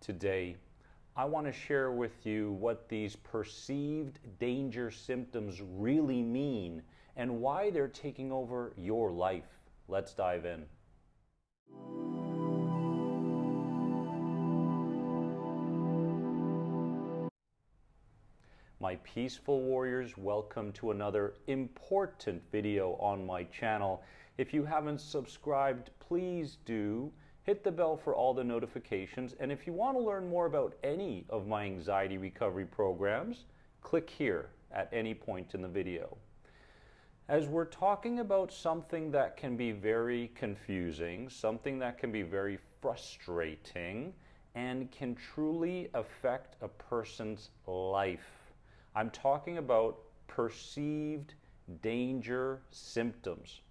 Today, I want to share with you what these perceived danger symptoms really mean and why they're taking over your life. Let's dive in. My peaceful warriors, welcome to another important video on my channel. If you haven't subscribed, please do. Hit the bell for all the notifications, and if you want to learn more about any of my anxiety recovery programs, click here at any point in the video. As we're talking about something that can be very confusing, something that can be very frustrating, and can truly affect a person's life, I'm talking about perceived danger symptoms.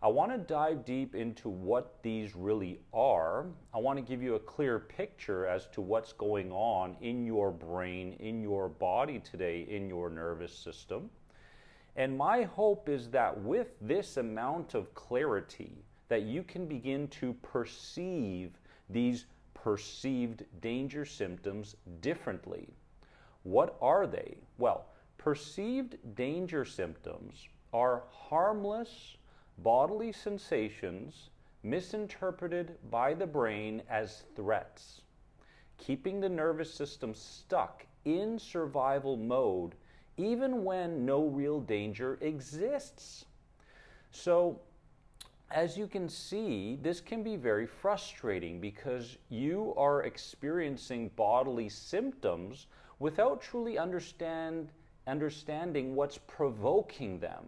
I want to dive deep into what these really are. I want to give you a clear picture as to what's going on in your brain, in your body today, in your nervous system. And my hope is that with this amount of clarity, that you can begin to perceive these perceived danger symptoms differently. What are they? Well, perceived danger symptoms are harmless bodily sensations misinterpreted by the brain as threats, keeping the nervous system stuck in survival mode even when no real danger exists. So, as you can see, this can be very frustrating because you are experiencing bodily symptoms without truly understanding what's provoking them.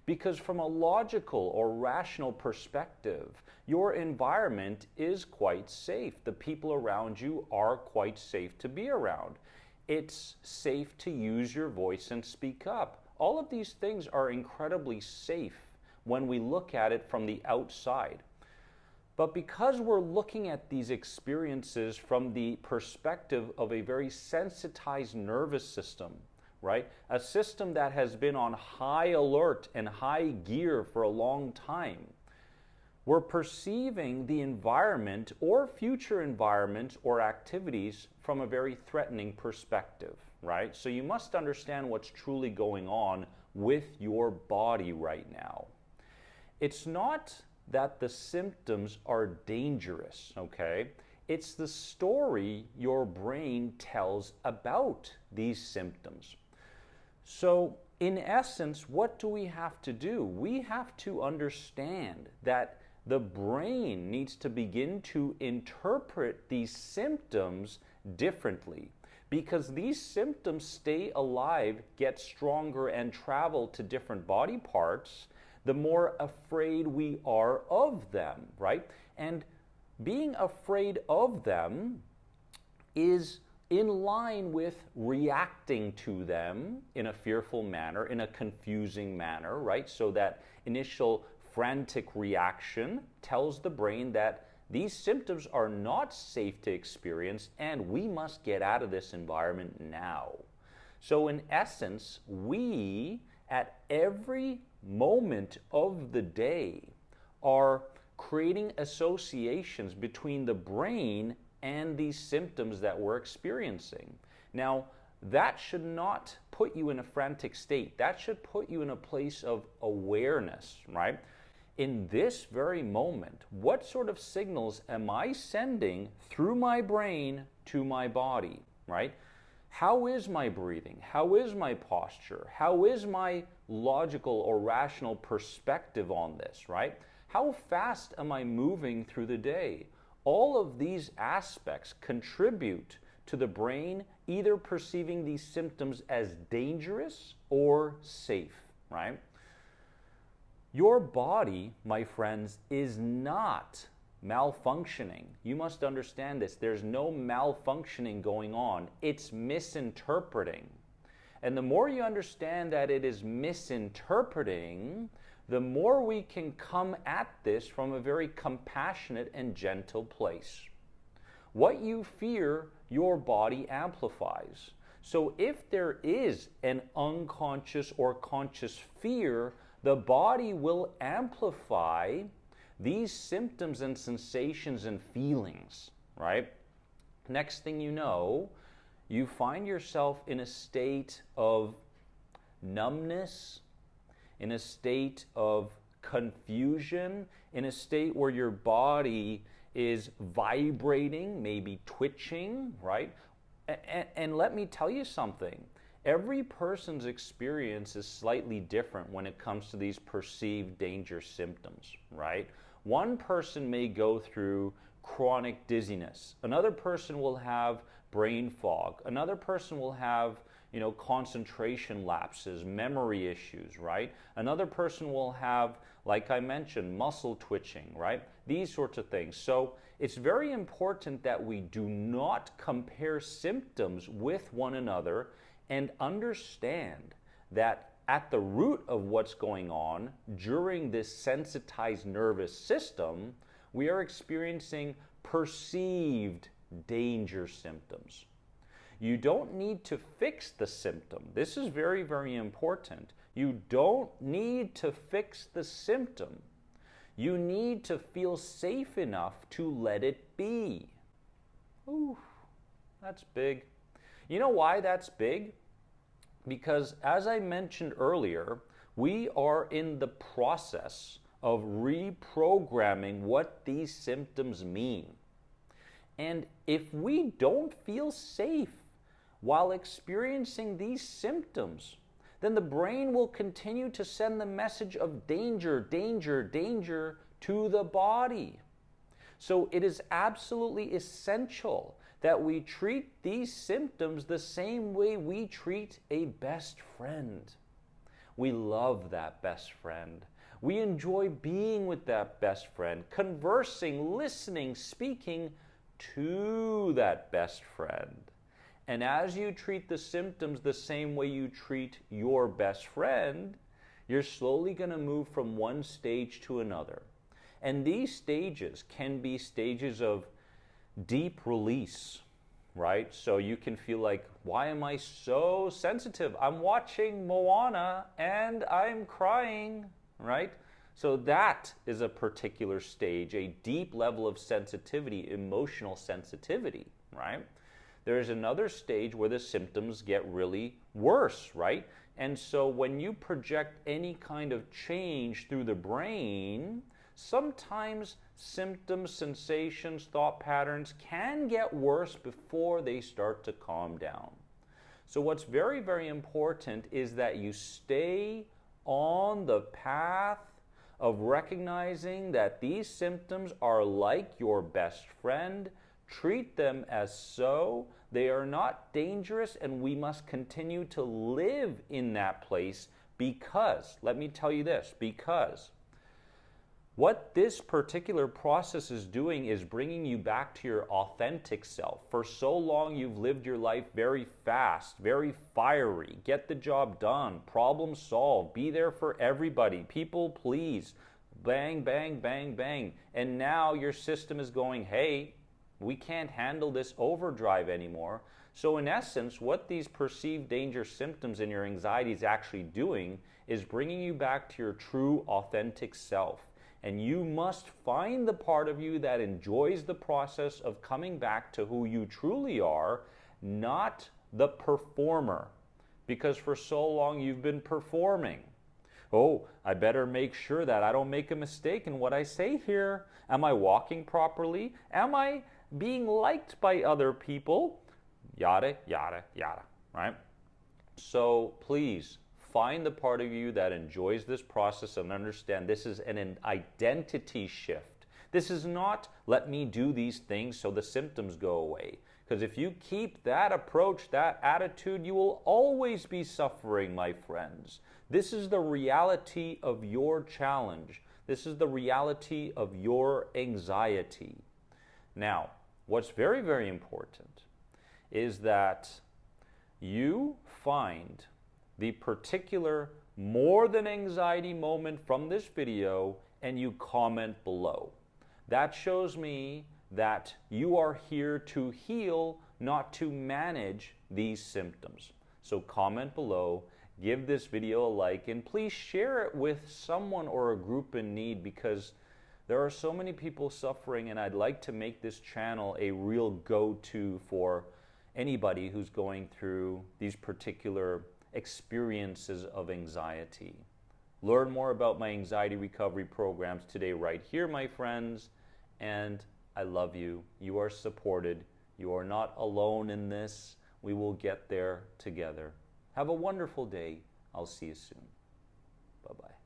Because from a logical or rational perspective, your environment is quite safe. The people around you are quite safe to be around. It's safe to use your voice and speak up. All of these things are incredibly safe when we look at it from the outside. But because we're looking at these experiences from the perspective of a very sensitized nervous system, right? A system that has been on high alert and high gear for a long time, we're perceiving the environment or future environment or activities from a very threatening perspective, right? So you must understand what's truly going on with your body right now. It's not that the symptoms are dangerous, okay? It's the story your brain tells about these symptoms. So, in essence, what do we have to do? We have to understand that the brain needs to begin to interpret these symptoms differently, because these symptoms stay alive, get stronger, and travel to different body parts the more afraid we are of them, right? And being afraid of them is in line with reacting to them in a fearful manner, in a confusing manner, right? So that initial frantic reaction tells the brain that these symptoms are not safe to experience and we must get out of this environment now. So in essence, we at every moment of the day are creating associations between the brain and these symptoms that we're experiencing. Now, that should not put you in a frantic state. That should put you in a place of awareness, right? In this very moment, what sort of signals am I sending through my brain to my body, right? How is my breathing? How is my posture? How is my logical or rational perspective on this, right? How fast am I moving through the day? All of these aspects contribute to the brain either perceiving these symptoms as dangerous or safe, right? Your body, my friends, is not malfunctioning. You must understand this. There's no malfunctioning going on. It's misinterpreting. And the more you understand that it is misinterpreting, the more we can come at this from a very compassionate and gentle place. What you fear, your body amplifies. So if there is an unconscious or conscious fear, the body will amplify these symptoms and sensations and feelings, right? Next thing you know, you find yourself in a state of numbness, in a state of confusion, in a state where your body is vibrating, maybe twitching, right? And let me tell you something. Every person's experience is slightly different when it comes to these perceived danger symptoms, right? One person may go through chronic dizziness. Another person will have brain fog. Another person will have, concentration lapses, memory issues, right? Another person will have, like I mentioned, muscle twitching, right? These sorts of things. So it's very important that we do not compare symptoms with one another and understand that at the root of what's going on during this sensitized nervous system, we are experiencing perceived danger symptoms. You don't need to fix the symptom. This is very, very important. You don't need to fix the symptom. You need to feel safe enough to let it be. Ooh, that's big. You know why that's big? Because as I mentioned earlier, we are in the process of reprogramming what these symptoms mean. And if we don't feel safe while experiencing these symptoms, then the brain will continue to send the message of danger, danger, danger to the body. So it is absolutely essential that we treat these symptoms the same way we treat a best friend. We love that best friend. We enjoy being with that best friend, conversing, listening, speaking to that best friend. And as you treat the symptoms the same way you treat your best friend, you're slowly going to move from one stage to another. And these stages can be stages of deep release, right? So you can feel like, why am I so sensitive? I'm watching Moana and I'm crying, right? So that is a particular stage, a deep level of sensitivity, emotional sensitivity, right? There's another stage where the symptoms get really worse, right? And so when you project any kind of change through the brain, sometimes symptoms, sensations, thought patterns can get worse before they start to calm down. So what's very, very important is that you stay on the path of recognizing that these symptoms are like your best friend. Treat them as so. They are not dangerous, and we must continue to live in that place because, let me tell you this, because what this particular process is doing is bringing you back to your authentic self. For so long, you've lived your life very fast, very fiery, get the job done, problem solved, be there for everybody, people please, bang, bang, bang, bang. And now your system is going, hey, we can't handle this overdrive anymore. So in essence, what these perceived danger symptoms in your anxiety is actually doing is bringing you back to your true authentic self. And you must find the part of you that enjoys the process of coming back to who you truly are, not the performer. Because for so long you've been performing. Oh, I better make sure that I don't make a mistake in what I say here. Am I walking properly? Am I being liked by other people? Yada, yada, yada, right? So please, find the part of you that enjoys this process and understand this is an identity shift. This is not, let me do these things so the symptoms go away. Because if you keep that approach, that attitude, you will always be suffering, my friends. This is the reality of your challenge. This is the reality of your anxiety. Now, what's very, very important is that you find the particular more than anxiety moment from this video and you comment below. That shows me that you are here to heal, not to manage these symptoms. So comment below, give this video a like, and please share it with someone or a group in need, because There are so many people suffering, and I'd like to make this channel a real go-to for anybody who's going through these particular experiences of anxiety. Learn more about my anxiety recovery programs today right here, my friends, and I love you. You are supported. You are not alone in this. We will get there together. Have a wonderful day. I'll see you soon. Bye-bye.